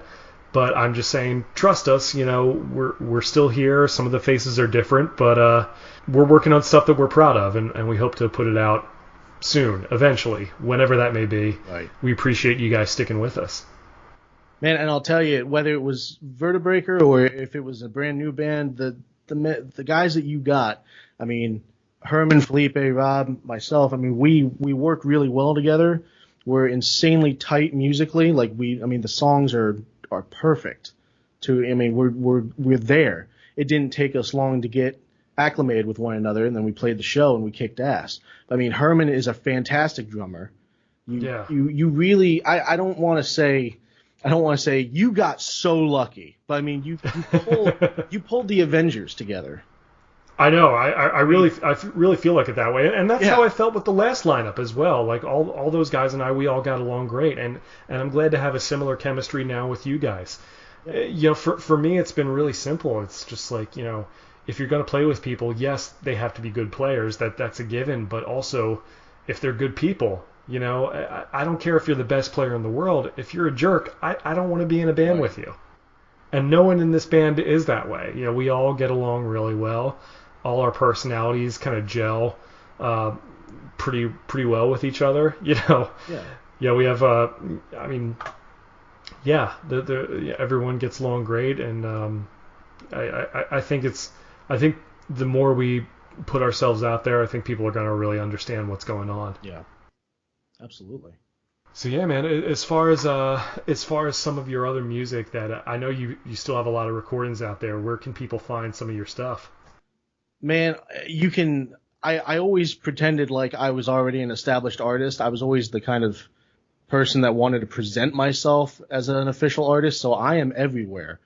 But I'm just saying, trust us. We're still here. Some of the faces are different, but we're working on stuff that we're proud of, and we hope to put it out soon, eventually, whenever that may be. Right. We appreciate you guys sticking with us. Man, and I'll tell you, whether it was Vertebreaker or if it was a brand new band, the the guys that you got, I mean, Herman, Felipe, Rob, myself, I mean, we work really well together. We're insanely tight musically. Like the songs are perfect. We're there. It didn't take us long to get acclimated with one another, and then we played the show and we kicked ass. I mean, Herman is a fantastic drummer. You really, I don't want to say you got so lucky, but I mean, you pulled the Avengers together. I know. I really feel like it that way, and that's how I felt with the last lineup as well. Like all those guys and we all got along great, and I'm glad to have a similar chemistry now with you guys. For me, it's been really simple. It's just like, if you're going to play with people, yes, they have to be good players. That's a given, but also if they're good people. I don't care if you're the best player in the world. If you're a jerk, I don't want to be in a band with you. And no one in this band is that way. We all get along really well. All our personalities kind of gel pretty well with each other. Yeah, we have. Everyone gets along great, and I think the more we put ourselves out there, I think people are going to really understand what's going on. Yeah. Absolutely. So yeah, man. As far as some of your other music that I know you still have a lot of recordings out there, where can people find some of your stuff? Man, you can. I always pretended like I was already an established artist. I was always the kind of person that wanted to present myself as an official artist. So I am everywhere.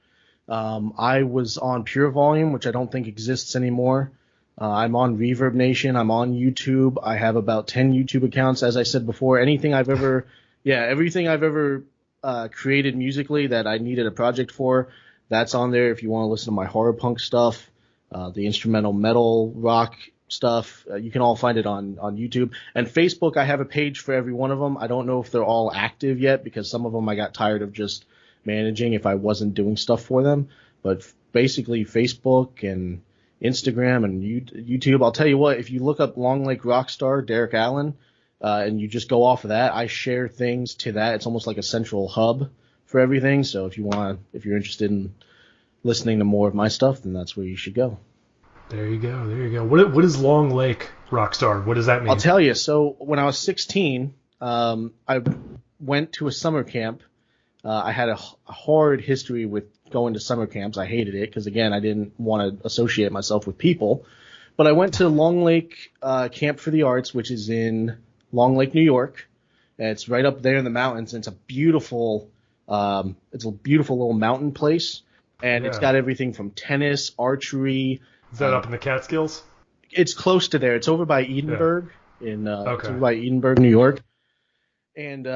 I was on Pure Volume, which I don't think exists anymore. I'm on Reverb Nation. I'm on YouTube. I have about 10 YouTube accounts. As I said before, everything I've ever created musically that I needed a project for, that's on there. If you want to listen to my horror punk stuff, the instrumental metal rock stuff, you can all find it on YouTube. And Facebook, I have a page for every one of them. I don't know if they're all active yet because some of them I got tired of just managing if I wasn't doing stuff for them. But basically Facebook and Instagram and YouTube. I'll tell you what, if you look up Longlake Rockstar, Derek Allen, and you just go off of that, I share things to that. It's almost like a central hub for everything. So if you're interested in listening to more of my stuff, then that's where you should go. There you go. What is Longlake Rockstar? What does that mean? I'll tell you. So when I was 16, I went to a summer camp. I had a horrid history with going to summer camps. I hated it because, again, I didn't want to associate myself with people. But I went to Long Lake Camp for the Arts, which is in Long Lake, New York. And it's right up there in the mountains. And it's a beautiful little mountain place. And It's got everything from tennis, archery. Is that up in the Catskills? It's close to there. It's over by Edinburgh it's over by Edinburgh, New York. And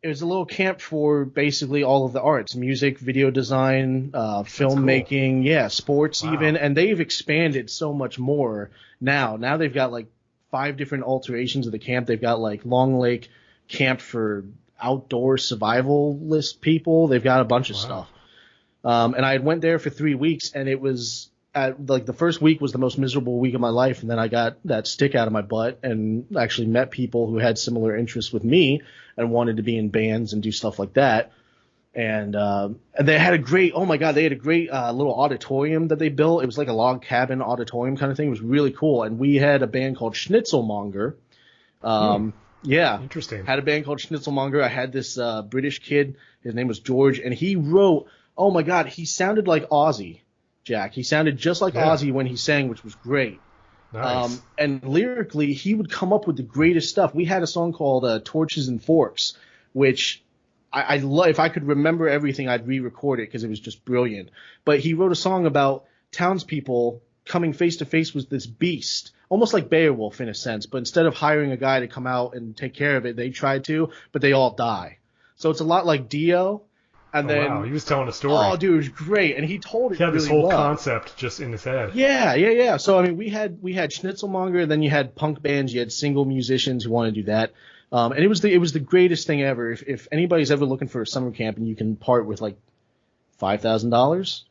it was a little camp for basically all of the arts, music, video design, filmmaking, cool. Sports even. And they've expanded so much more now. Now they've got like 5 different alterations of the camp. They've got like Long Lake Camp for outdoor survivalist people. They've got a bunch of stuff. And I went there for 3 weeks, and it was the first week was the most miserable week of my life. And then I got that stick out of my butt and actually met people who had similar interests with me and wanted to be in bands and do stuff like that. And they had a great, little auditorium that they built. It was like a log cabin auditorium kind of thing. It was really cool. And we had a band called Schnitzelmonger. Yeah. Interesting. Had a band called Schnitzelmonger. I had this British kid. His name was George. And he wrote, oh my God, he sounded like Ozzy, Jack. He sounded just like Ozzy when he sang, which was great. Nice. And lyrically, he would come up with the greatest stuff. We had a song called Torches and Forks, which I love. If I could remember everything, I'd re-record it because it was just brilliant. But he wrote a song about townspeople coming face to face with this beast, almost like Beowulf in a sense. But instead of hiring a guy to come out and take care of it, they tried to, but they all die. So it's a lot like Dio. And wow, he was telling a story. Oh, dude, it was great, and he told it. He had really this whole well. concept just in his head. Yeah. So I mean, we had Schnitzelmonger, then you had punk bands, you had single musicians who wanted to do that, and it was the greatest thing ever. If anybody's ever looking for a summer camp and you can part with like $5,000,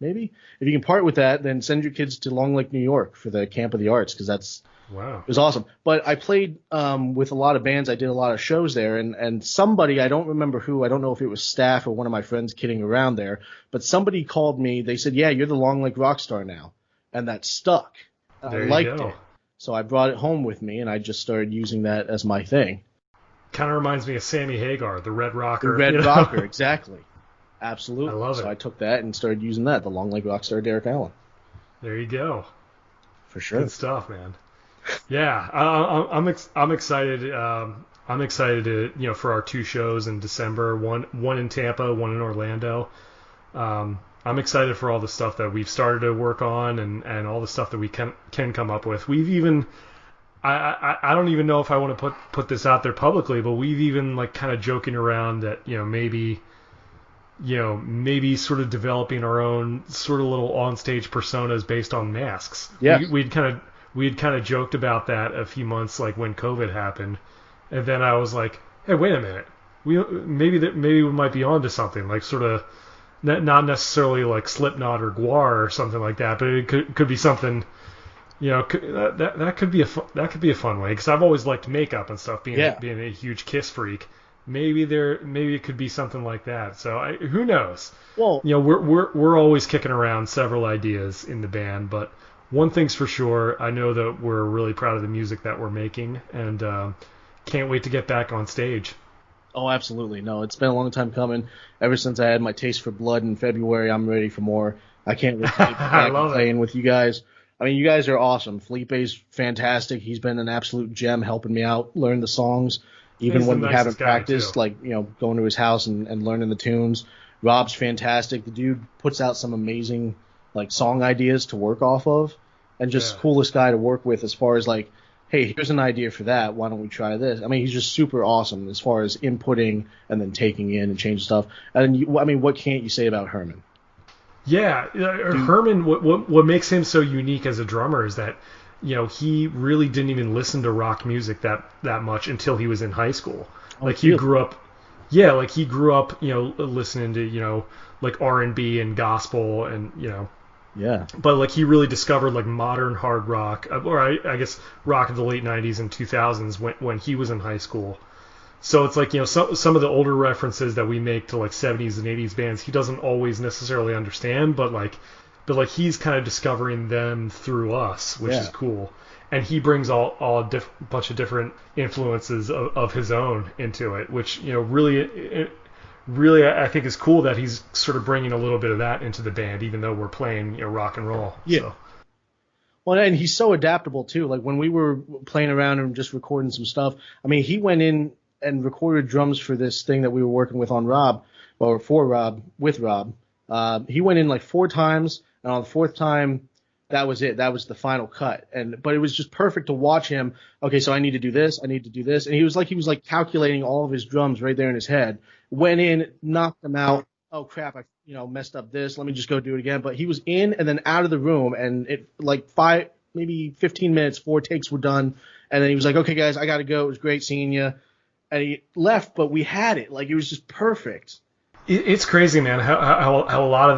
maybe if you can part with that, then send your kids to Long Lake, New York for the Camp of the Arts because that's. Wow. It was awesome. But I played with a lot of bands. I did a lot of shows there. And somebody, I don't remember who, I don't know if it was staff or one of my friends kidding around there, but somebody called me. They said, yeah, you're the Long Lake Rockstar now. and that stuck. There I you liked go. it. So I brought it home with me, and I just started using that as my thing. Kind of reminds me of Sammy Hagar, the Red Rocker. The Red Rocker, exactly. Absolutely. I love it. So I took that and started using that, the Longlake Rockstar Derek Allen. There you go. For sure. Good stuff, man. Yeah, I'm excited. I'm excited to for our 2 shows in December. One in Tampa, one in Orlando. I'm excited for all the stuff that we've started to work on and all the stuff that we can come up with. We've even I don't even know if I want to put this out there publicly, but we've even like kind of joking around that maybe sort of developing our own sort of little onstage personas based on masks. Yeah. We had kind of joked about that a few months like when COVID happened, and then I was like, hey, wait a minute, maybe we might be onto something, like sort of not necessarily like Slipknot or Gwar or something like that, but it could be something. That could be a fun way, because I've always liked makeup and stuff. Being a huge Kiss freak, maybe it could be something like that. So who knows? Well, we're always kicking around several ideas in the band, but one thing's for sure, I know that we're really proud of the music that we're making, and can't wait to get back on stage. Oh, absolutely. No, it's been a long time coming. Ever since I had my taste for blood in February, I'm ready for more. I can't wait to get back and playing with you guys. I mean, you guys are awesome. Felipe's fantastic. He's been an absolute gem helping me out, learn the songs, even when we haven't practiced, like, going to his house and learning the tunes. Rob's fantastic. The dude puts out some amazing, like, song ideas to work off of, and just coolest guy to work with as far as, like, hey, here's an idea for that. Why don't we try this? I mean, he's just super awesome as far as inputting and then taking in and changing stuff. And, what can't you say about Herman? Yeah, Herman, what makes him so unique as a drummer is that, he really didn't even listen to rock music that much until he was in high school. He grew up listening to, like R&B and gospel and, Yeah. But like he really discovered like modern hard rock, or I guess rock of the late 90s and 2000s when he was in high school. So it's like, some of the older references that we make to like 70s and 80s bands, he doesn't always necessarily understand, but he's kind of discovering them through us, which is cool. And he brings all a bunch of different influences of his own into it, which, really I think is cool that he's sort of bringing a little bit of that into the band, even though we're playing, rock and roll. Yeah. So. Well, and he's so adaptable too. Like when we were playing around and just recording some stuff, I mean, he went in and recorded drums for this thing that we were working with on with Rob. He went in like 4 times, and on the 4th time, that was it. That was the final cut. But it was just perfect to watch him. Okay, so I need to do this. And he was like calculating all of his drums right there in his head. Went in, knocked them out. Oh crap, I messed up this. Let me just go do it again. But he was in and then out of the room, and it like 15 minutes, 4 takes were done. And then he was like, okay guys, I gotta go. It was great seeing you. And he left, but we had it. Like it was just perfect. It's crazy, man. How a lot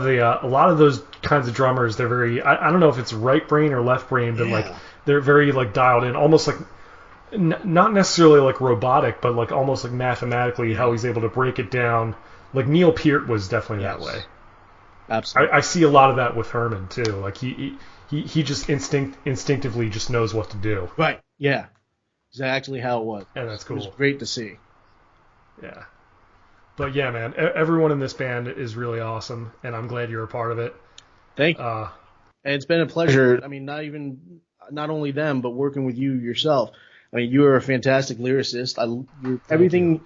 of those kinds of drummers, they're very, I don't know if it's right brain or left brain, but like they're very like dialed in, almost like not necessarily like robotic, but like almost like mathematically how he's able to break it down. Like Neil Peart was definitely that way. Absolutely. I see a lot of that with Herman too. Like he just instinctively just knows what to do. Right. Yeah. Exactly how it was. And that's cool. It was great to see. Yeah. But yeah, man, everyone in this band is really awesome, and I'm glad you're a part of it. Thank you. And it's been a pleasure. I mean, not only them, but working with you yourself. I mean, you are a fantastic lyricist. Everything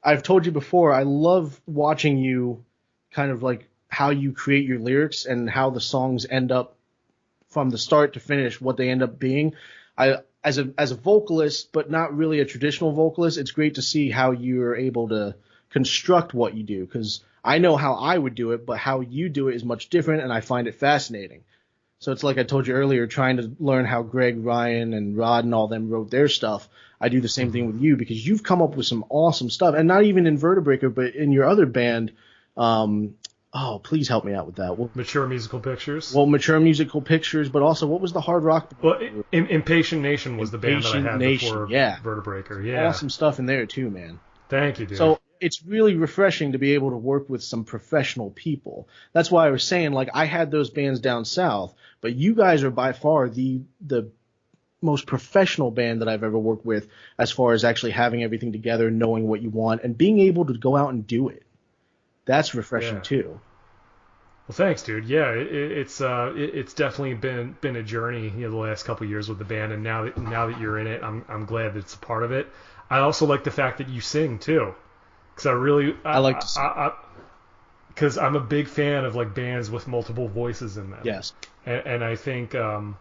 I've told you before, I love watching you kind of like how you create your lyrics and how the songs end up from the start to finish, what they end up being. As a vocalist, but not really a traditional vocalist, it's great to see how you're able to construct what you do, because I know how I would do it, but how you do it is much different, and I find it fascinating. So it's like I told you earlier, trying to learn how Greg, Ryan, and Rod and all them wrote their stuff. I do the same thing with you, because you've come up with some awesome stuff, and not even in Vertebreaker, but in your other band. Please help me out with that. Mature Musical Pictures. Well, Mature Musical Pictures, but also what was the hard rock? Well, Impatient Nation was the band that I had before Vertebreaker. Yeah, awesome stuff in there too, man. Thank you, dude. So it's really refreshing to be able to work with some professional people. That's why I was saying, like, I had those bands down south, but you guys are by far the most professional band that I've ever worked with as far as actually having everything together, knowing what you want, and being able to go out and do it. That's refreshing too. Well, thanks, dude. Yeah, it's definitely been a journey, the last couple of years with the band, and now that you're in it, I'm glad that it's a part of it. I also like the fact that you sing too, because I like to sing. Because I'm a big fan of like bands with multiple voices in them. Yes. And I think I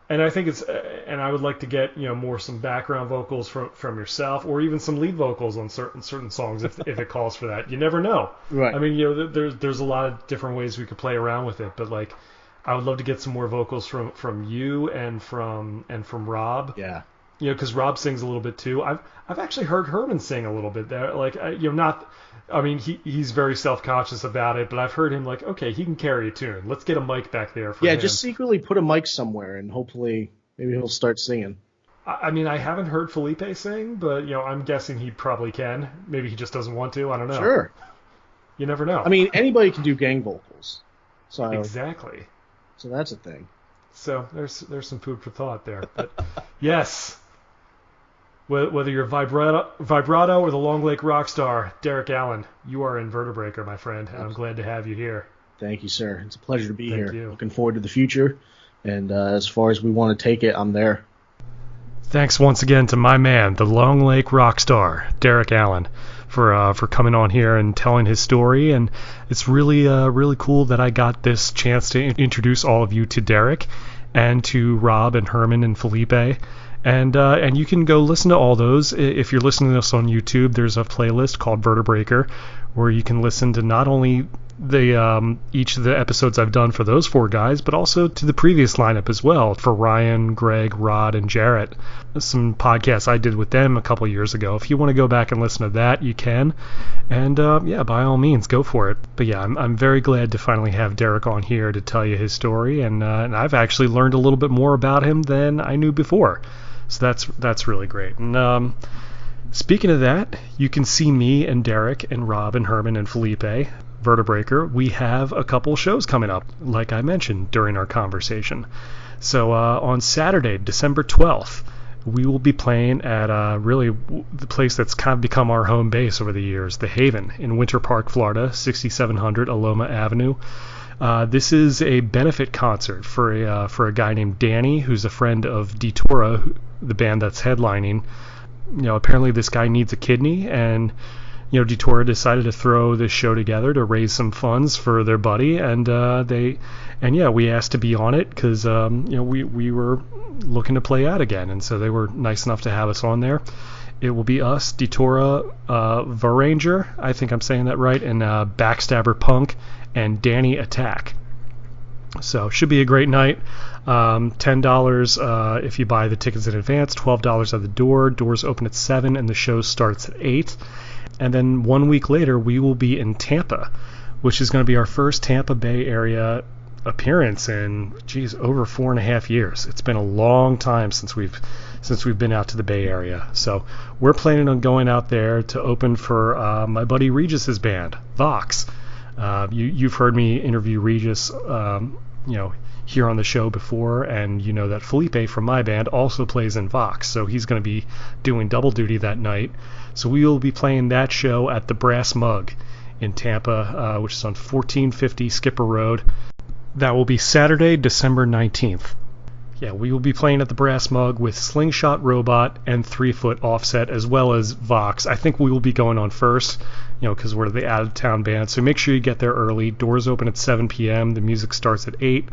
would like to get more some background vocals from yourself, or even some lead vocals on certain songs if it calls for that. You never know. Right. I mean, there's a lot of different ways we could play around with it, but like I would love to get some more vocals from you and from Rob. Yeah. Because Rob sings a little bit too. I've actually heard Herman sing a little bit there. Like not. I mean, he's very self-conscious about it, but I've heard him like, okay, he can carry a tune. Let's get a mic back there for him. Yeah, just secretly put a mic somewhere, and hopefully maybe he'll start singing. I mean, I haven't heard Felipe sing, but I'm guessing he probably can. Maybe he just doesn't want to. I don't know. Sure. You never know. I mean, anybody can do gang vocals. So exactly. So that's a thing. So there's some food for thought there. But yes. Whether you're vibrato or the Longlake Rockstar, Derek Allen, you are in Vertebreaker, my friend, and I'm glad to have you here. Thank you, sir. It's a pleasure to be Thank here. You. Looking forward to the future, and as far as we want to take it, I'm there. Thanks once again to my man, the Longlake Rockstar, Derek Allen, for coming on here and telling his story. And it's really cool that I got this chance to introduce all of you to Derek and to Rob and Herman and Felipe. And you can go listen to all those. If you're listening to this on YouTube, there's a playlist called Vertebreaker where you can listen to not only the each of the episodes I've done for those four guys, but also to the previous lineup as well for Ryan, Greg, Rod, and Jarrett. Some podcasts I did with them a couple years ago. If you want to go back and listen to that, you can. And by all means, go for it. But yeah, I'm very glad to finally have Derek on here to tell you his story, and I've actually learned a little bit more about him than I knew before. So that's really great. And speaking of that, you can see me and Derek and Rob and Herman and Felipe, Vertebreaker. We have a couple shows coming up, like I mentioned during our conversation. So on Saturday, December 12th, we will be playing at really the place that's kind of become our home base over the years, The Haven in Winter Park, Florida, 6700 Aloma Avenue. This is a benefit concert for a guy named Danny, who's a friend of Ditora, the band that's headlining. Apparently this guy needs a kidney, and Ditora decided to throw this show together to raise some funds for their buddy, and we asked to be on it because we were looking to play out again, and so they were nice enough to have us on there. It will be us, Ditora, Varanger, I think I'm saying that right, and Backstabber Punk, and Danny Attack. So should be a great night. $10 if you buy the tickets in advance, $12 at the door. Doors open at 7 and the show starts at 8. And then 1 week later we will be in Tampa, which is going to be our first Tampa Bay area appearance in over 4.5 years. It's been a long time since we've been out to the Bay Area. So we're planning on going out there to open for my buddy Regis's band, Vox. You've heard me interview Regis, here on the show before, and you know that Felipe from my band also plays in Vox, so he's going to be doing double duty that night. So we will be playing that show at the Brass Mug in Tampa, which is on 1450 Skipper Road. That will be Saturday, December 19th. Yeah, we will be playing at the Brass Mug with Slingshot Robot and 3 Foot Offset, as well as Vox. I think we will be going on first, because we're the out-of-town band. So make sure you get there early. Doors open at 7 p.m. The music starts at 8.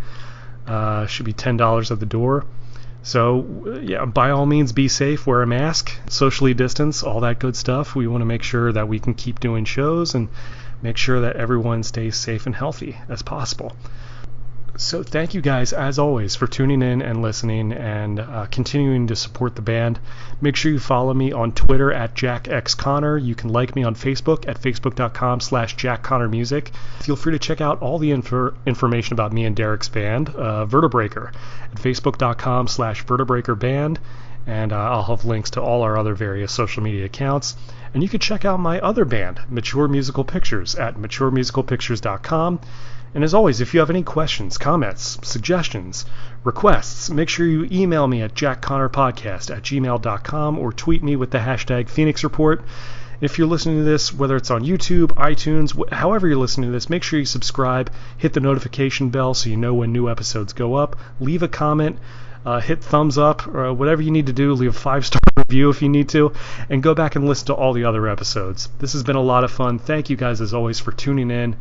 Should be $10 at the door. So, yeah, by all means, be safe, wear a mask, socially distance, all that good stuff. We want to make sure that we can keep doing shows and make sure that everyone stays safe and healthy as possible. So thank you guys, as always, for tuning in and listening and continuing to support the band. Make sure you follow me on Twitter at JackXConnor. You can like me on Facebook at facebook.com/JackConnorMusic. Feel free to check out all the information about me and Derek's band, Vertebreaker, at facebook.com/VertebreakerBand. And I'll have links to all our other various social media accounts. And you can check out my other band, Mature Musical Pictures, at maturemusicalpictures.com. And as always, if you have any questions, comments, suggestions, requests, make sure you email me at jackconnorpodcast@gmail.com or tweet me with the hashtag Phoenix Report. And if you're listening to this, whether it's on YouTube, iTunes, however you're listening to this, make sure you subscribe, hit the notification bell so you know when new episodes go up, leave a comment, hit thumbs up, or whatever you need to do, leave a 5-star review if you need to, and go back and listen to all the other episodes. This has been a lot of fun. Thank you guys, as always, for tuning in.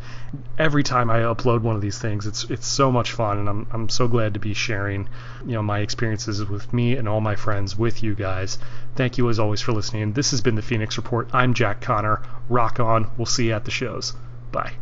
Every time I upload one of these things, it's so much fun, and I'm so glad to be sharing, my experiences with me and all my friends with you guys. Thank you, as always, for listening. This has been the Phoenix Report. I'm Jack Connor. Rock on. We'll see you at the shows. Bye.